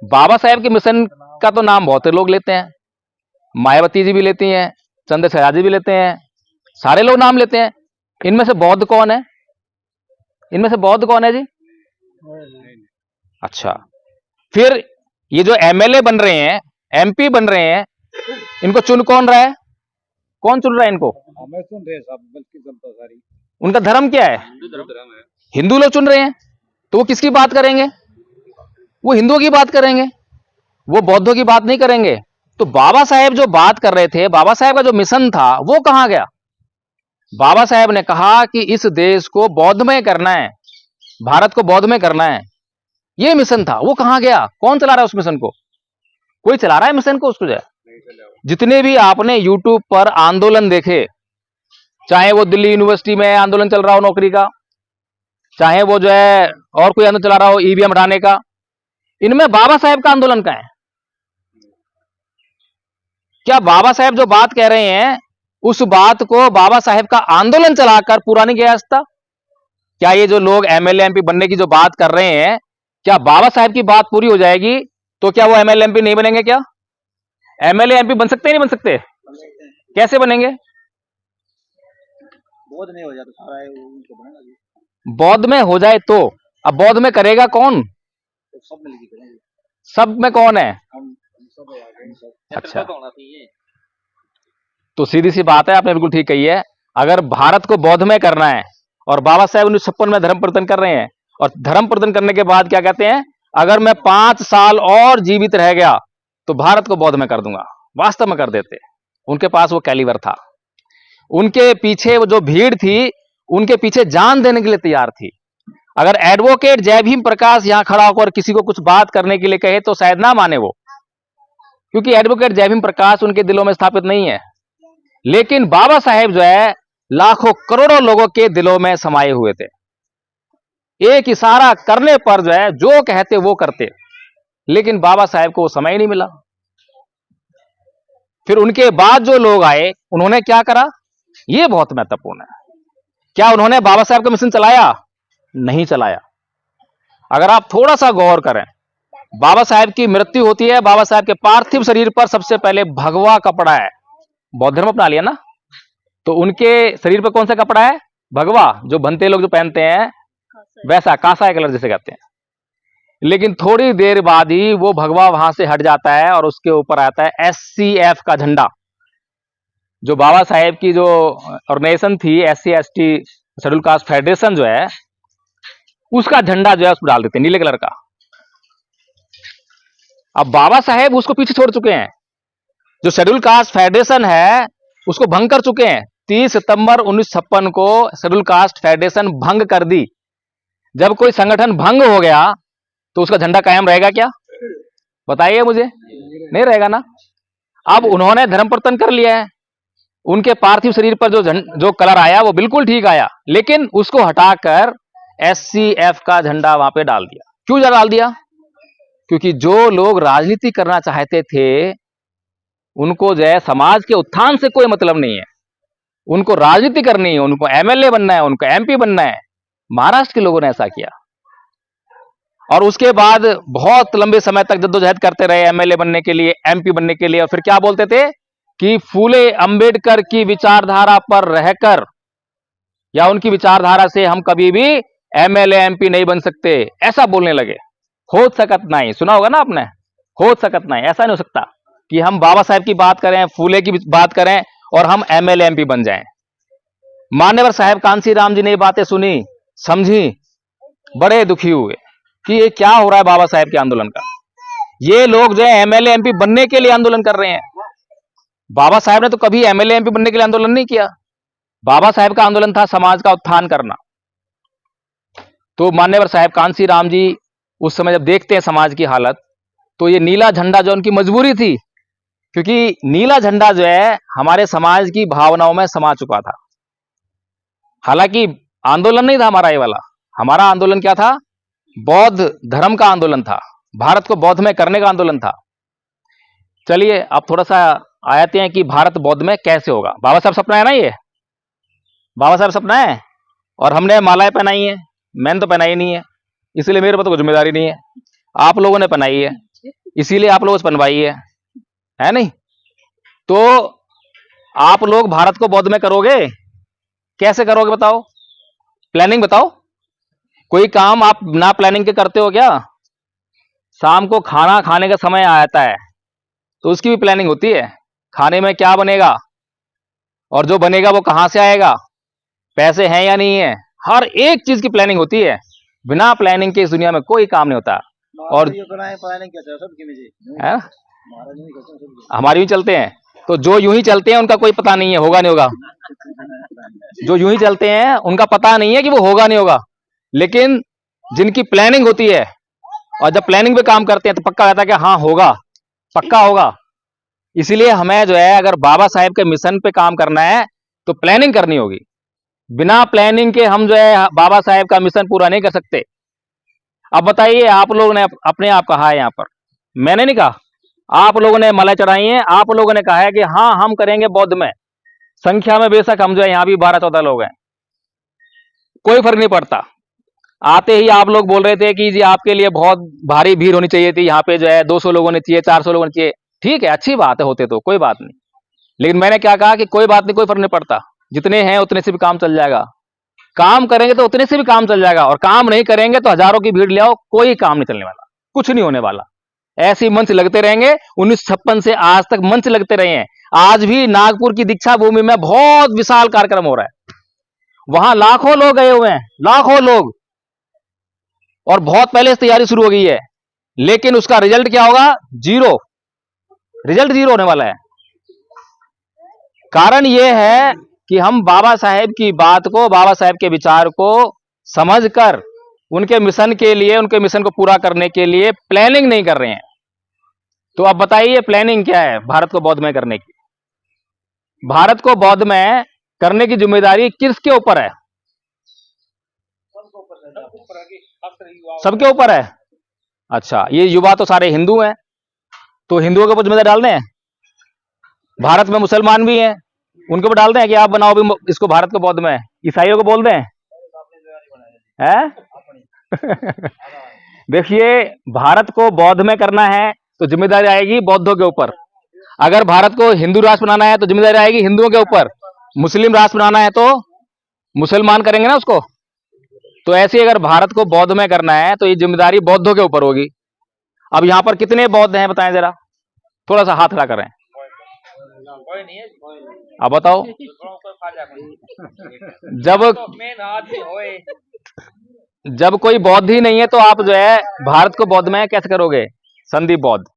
बाबा साहेब के मिशन का तो नाम बहुत से लोग लेते हैं, मायावती जी भी लेती हैं, चंद्रशेखर जी भी लेते हैं, सारे लोग नाम लेते हैं। इनमें से बौद्ध कौन है? इनमें से बौद्ध कौन है जी? अच्छा, फिर ये जो एमएलए बन रहे हैं, एमपी बन रहे हैं, इनको चुन कौन रहा है? कौन चुन रहा है इनको? हमें सुन रहे सब, बल्कि जनता सारी। उनका धर्म क्या है? धर्म है। हिंदू लोग चुन रहे हैं, तो वो किसकी बात करेंगे? वो हिंदुओं की बात करेंगे, वो बौद्धों की बात नहीं करेंगे। तो बाबा साहेब जो बात कर रहे थे, बाबा साहेब का जो मिशन था वो कहां गया? बाबा साहेब ने कहा कि इस देश को बौद्धमय करना है, भारत को बौद्धमय करना है, ये मिशन था। वो कहां गया? कौन चला रहा है उस मिशन को? कोई चला रहा है मिशन को? उसको जितने भी आपने यूट्यूब पर आंदोलन देखे, चाहे वो दिल्ली यूनिवर्सिटी में आंदोलन चल रहा हो नौकरी का, चाहे वो जो है और कोई आंदोलन चला रहा हो ईवीएम हटाने का, इनमें बाबा साहेब का आंदोलन का है क्या? बाबा साहेब जो बात कह रहे हैं उस बात को बाबा साहेब का आंदोलन चलाकर पूरा नहीं किया जा सकता? क्या ये जो लोग एमएलए एमपी बनने की जो बात कर रहे हैं, क्या बाबा साहेब की बात पूरी हो जाएगी तो क्या वो एमएलए एमपी नहीं बनेंगे? क्या एमएलए एमपी बन सकते हैं? नहीं बन सकते? कैसे बनेंगे? बौद्ध नहीं हो जाता सारा उनको बनेगा। बौद्ध में हो जाए तो? अब बौद्ध में करेगा कौन? तो सब मिलके करेंगे। सब में कौन है? हम सब आ गए सब। अच्छा, तो सीधी सी बात है, आपने बिल्कुल ठीक कही है। अगर भारत को बौद्ध में करना है और बाबा साहेब 1956 में धर्म परिवर्तन कर रहे हैं, और धर्म परिवर्तन करने के बाद क्या कहते हैं, अगर मैं 5 साल और जीवित रह गया तो भारत को बौद्ध में कर दूंगा। वास्तव में कर देते। उनके पास वो कैलिबर था, उनके पीछे वो जो भीड़ थी, उनके पीछे जान देने के लिए तैयार थी। अगर एडवोकेट जय भीम प्रकाश यहां खड़ा होकर किसी को कुछ बात करने के लिए कहे तो शायद ना माने वो, क्योंकि एडवोकेट जय भीम प्रकाश उनके दिलों में स्थापित नहीं है। लेकिन बाबा साहेब जो है लाखों करोड़ों लोगों के दिलों में समाये हुए थे। एक इशारा करने पर जो है जो कहते वो करते, लेकिन बाबा साहेब को वो समय ही नहीं मिला। फिर उनके बाद जो लोग आए उन्होंने क्या करा, ये बहुत महत्वपूर्ण है। क्या उन्होंने बाबा साहेब का मिशन चलाया? नहीं चलाया। अगर आप थोड़ा सा गौर करें, बाबा साहेब की मृत्यु होती है, बाबा साहेब के पार्थिव शरीर पर सबसे पहले भगवा कपड़ा है। बौद्ध धर्म अपना लिया ना, तो उनके शरीर पर कौन सा कपड़ा है? भगवा, जो भंते लोग जो पहनते हैं वैसा कासा कलर जिसे कहते हैं। लेकिन थोड़ी देर बाद ही वो भगवा वहां से हट जाता है और उसके ऊपर आता है SCF का झंडा। जो बाबा साहेब की जो ऑर्गेनाइजेशन थी, SC ST schedule caste federation जो है, उसका झंडा जो है उसको डाल देते हैं, नीले कलर का। अब बाबा साहेब उसको पीछे छोड़ चुके हैं, जो शेड्यूल कास्ट फेडरेशन है उसको भंग कर चुके हैं। 30 सितंबर 1956 को शेड्यूल कास्ट फेडरेशन भंग कर दी। जब कोई संगठन भंग हो गया तो उसका झंडा कायम रहेगा क्या? बताइए मुझे, नहीं रहेगा ना। अब उन्होंने धर्म परिवर्तन कर लिया है, उनके पार्थिव शरीर पर जो कलर आया वो बिल्कुल ठीक आया, लेकिन उसको हटाकर SCF का झंडा वहां पे डाल दिया। क्यों डाल दिया? क्योंकि जो लोग राजनीति करना चाहते थे उनको जो है समाज के उत्थान से कोई मतलब नहीं है, उनको राजनीति करनी है, उनको MLA बनना है, उनको MP बनना है। महाराष्ट्र के लोगों ने ऐसा किया और उसके बाद बहुत लंबे समय तक जद्दोजहद करते रहे MLA बनने के लिए, MP बनने के लिए। और फिर क्या बोलते थे कि फूले अंबेडकर की विचारधारा पर रहकर या उनकी विचारधारा से हम कभी भी MLA MP नहीं बन सकते, ऐसा बोलने लगे। हो सकत नहीं, सुना होगा ना आपने, हो सकत नहीं, ऐसा नहीं हो सकता कि हम बाबा साहेब की बात करें, फूले की बात करें और हम MLA MP बन जाएं। मान्यवर साहेब कांसी राम जी ने ये बातें सुनी, समझी, बड़े दुखी हुए कि ये क्या हो रहा है बाबा साहेब के आंदोलन का। ये लोग जो है MLA MP बनने के लिए आंदोलन कर रहे हैं। बाबा साहेब ने तो कभी MLA MP बनने के लिए आंदोलन नहीं किया। बाबा साहेब का आंदोलन था समाज का उत्थान करना। तो मान्यवर साहेब कांसी राम जी उस समय जब देखते हैं समाज की हालत, तो ये नीला झंडा जो उनकी मजबूरी थी, क्योंकि नीला झंडा जो है हमारे समाज की भावनाओं में समा चुका था। हालांकि आंदोलन नहीं था हमारा ये वाला, हमारा आंदोलन क्या था? बौद्ध धर्म का आंदोलन था, भारत को बौद्ध में करने का आंदोलन था। चलिए अब थोड़ा सा आते हैं कि भारत बौद्ध में कैसे होगा। बाबा साहब सपना है ना, ये बाबा साहब सपना है और हमने मालाएं पहनाई है, मैंने तो पहनाई नहीं है, इसलिए मेरे पर तो कोई जिम्मेदारी नहीं है, आप लोगों ने पहनाई है। इसीलिए आप लोग बनवाई है नहीं? तो आप लोग भारत को बौद्ध में करोगे, कैसे करोगे बताओ? प्लानिंग बताओ। कोई काम आप ना प्लानिंग के करते हो क्या? शाम को खाना खाने का समय आता है तो उसकी भी प्लानिंग होती है, खाने में क्या बनेगा और जो बनेगा वो कहां से आएगा, पैसे हैं या नहीं है, हर एक चीज की प्लानिंग होती है। बिना प्लानिंग के इस दुनिया में कोई काम नहीं होता। और ये बनाए प्लानिंग क्या है सबकी में जी है? महाराज नहीं करते सबकी। हमारे यूं चलते हैं, तो जो यूं ही चलते हैं उनका कोई पता नहीं है होगा नहीं होगा। जो यूं ही चलते हैं उनका पता नहीं है कि वो होगा नहीं होगा, लेकिन जिनकी प्लानिंग होती है और जब प्लानिंग पे काम करते हैं तो पक्का रहता है कि हाँ होगा, पक्का होगा। इसीलिए हमें जो है अगर बाबा साहेब के मिशन पे काम करना है तो प्लानिंग करनी होगी। बिना प्लानिंग के हम जो है बाबा साहेब का मिशन पूरा नहीं कर सकते। अब बताइए, आप लोगों ने अपने आप कहा है, यहां पर मैंने नहीं कहा, आप लोगों ने मलाई चढ़ाई है, आप लोगों ने कहा है कि हाँ हम करेंगे बौद्ध में। संख्या में बेशक हम जो है यहां भी 12-14 लोग हैं, कोई फर्क नहीं पड़ता। आते ही आप लोग बोल रहे थे कि जी आपके लिए बहुत भारी भीड़ होनी चाहिए थी, यहाँ पे जो है 200 लोग होने चाहिए, 400 लोग होने चाहिए। ठीक है, अच्छी बात है, होते तो कोई बात नहीं, लेकिन मैंने क्या कहा कि कोई बात नहीं, कोई फर्क नहीं पड़ता, जितने हैं उतने से भी काम चल जाएगा। काम करेंगे तो उतने से भी काम चल जाएगा, और काम नहीं करेंगे तो हजारों की भीड़ ले आओ, कोई काम नहीं चलने वाला, कुछ नहीं होने वाला। ऐसे मंच लगते रहेंगे, 1956 से आज तक मंच लगते रहे हैं। आज भी नागपुर की दीक्षा भूमि में बहुत विशाल कार्यक्रम हो रहा है, वहां लाखों लोग गए हुए हैं, लाखों लोग, और बहुत पहले से तैयारी शुरू हो गई है, लेकिन उसका रिजल्ट क्या होगा? जीरो, रिजल्ट जीरो होने वाला है। कारण यह है कि हम बाबा साहेब की बात को, बाबा साहेब के विचार को समझकर उनके मिशन के लिए, उनके मिशन को पूरा करने के लिए प्लानिंग नहीं कर रहे हैं। तो अब बताइए प्लानिंग क्या है भारत को बौद्ध में करने की? भारत को बौद्ध में करने की जिम्मेदारी किसके ऊपर है? सबके ऊपर है। अच्छा, ये युवा तो सारे हिंदू हैं, तो हिंदुओं के ऊपर जिम्मेदारी डाल दें? भारत में मुसलमान भी हैं, उनके ऊपर डाल दें कि आप बनाओ भी इसको भारत को बौद्ध में? ईसाइयों को बोल दें? हैं? देखिए, भारत को बौद्ध में करना है तो जिम्मेदारी आएगी बौद्धों के ऊपर। अगर भारत को हिंदू राष्ट्र बनाना है तो जिम्मेदारी आएगी हिंदुओं के ऊपर। मुस्लिम राष्ट्र बनाना है तो मुसलमान करेंगे ना उसको। तो ऐसे अगर भारत को बौद्ध में करना है तो ये जिम्मेदारी बौद्धों के ऊपर होगी। अब यहां पर कितने बौद्ध हैं बताएं जरा, थोड़ा सा हाथ खड़ा करें। अब बताओ, जब कोई बौद्ध ही नहीं है तो आप जो है भारत को बौद्ध में कैसे करोगे? संदीप बौद्ध